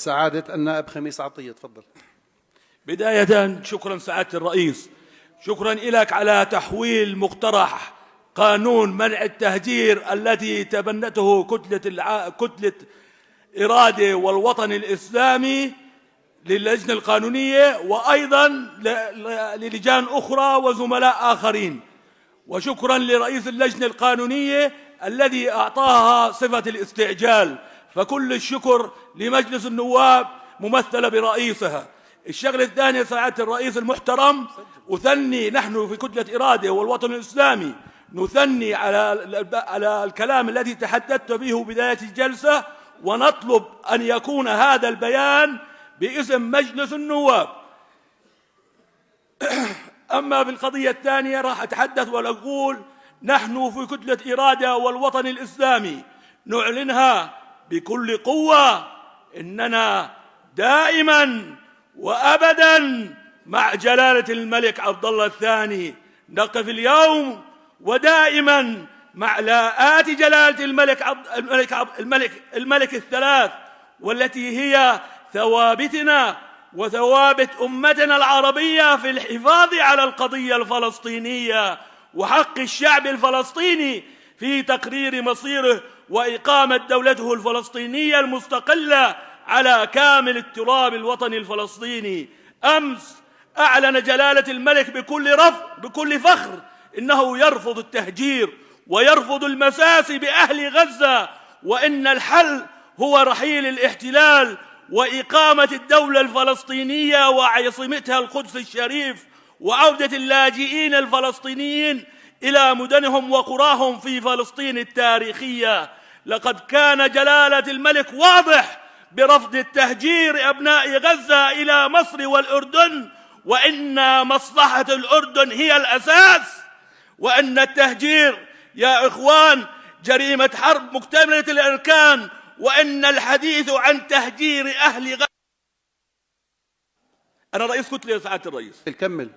سعادة النائب خميس عطية. تفضل. بداية شكرا سعادة الرئيس، شكرا لك على تحويل مقترح قانون منع التهجير الذي تبنته كتلة إرادة والوطن الإسلامي للجنة القانونية، وأيضا للجان أخرى وزملاء آخرين. وشكرا لرئيس اللجنة القانونية الذي أعطاها صفة الاستعجال، فكل الشكر لمجلس النواب ممثلة برئيسها. الشغلة الثانية سعادة الرئيس المحترم، أثني نحن في كتلة إرادة والوطن الإسلامي نثني على الكلام الذي تحدثت به بداية الجلسة، ونطلب أن يكون هذا البيان باسم مجلس النواب. أما بالقضية الثانية راح أتحدث وأقول نحن في كتلة إرادة والوطن الإسلامي نعلنها بكل قوة إننا دائما وأبدا مع جلالة الملك عبد الله الثاني، نقف اليوم ودائما مع لاءات جلالة الملك الثلاث، والتي هي ثوابتنا وثوابت أمتنا العربية في الحفاظ على القضية الفلسطينية وحق الشعب الفلسطيني في تقرير مصيره وإقامة دولته الفلسطينية المستقلة على كامل التراب الوطني الفلسطيني. أمس أعلن جلالة الملك بكل فخر إنه يرفض التهجير ويرفض المساس بأهل غزة، وإن الحل هو رحيل الاحتلال وإقامة الدولة الفلسطينية وعاصمتها القدس الشريف، وعودة اللاجئين الفلسطينيين إلى مدنهم وقراهم في فلسطين التاريخية. لقد كان جلالة الملك واضح برفض التهجير أبناء غزة إلى مصر والأردن، وإن مصلحة الأردن هي الأساس، وأن التهجير يا إخوان جريمة حرب مكتملة الأركان، وأن الحديث عن تهجير أهل غزة. أنا رئيس كتلة سعادة الرئيس. كمل.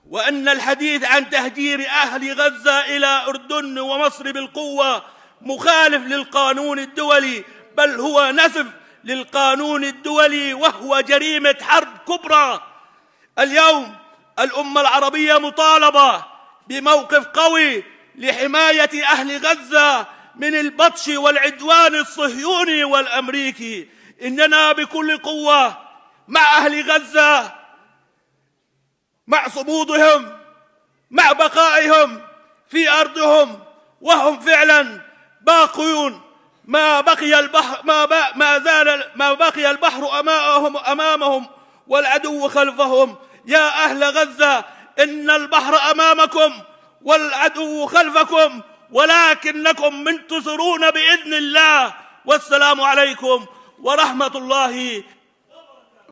وأن الحديث عن تهجير أهل غزة إلى أردن ومصر بالقوة مخالف للقانون الدولي، بل هو نسف للقانون الدولي وهو جريمة حرب كبرى. اليوم الأمة العربية مطالبة بموقف قوي لحماية أهل غزة من البطش والعدوان الصهيوني والأمريكي. إننا بكل قوة مع أهل غزة، مع صمودهم، مع بقائهم في أرضهم، وهم فعلا باقون. ما بقي البحر أمامهم والعدو خلفهم. يا أهل غزة إن البحر أمامكم والعدو خلفكم، ولكنكم منتصرون بإذن الله. والسلام عليكم ورحمة الله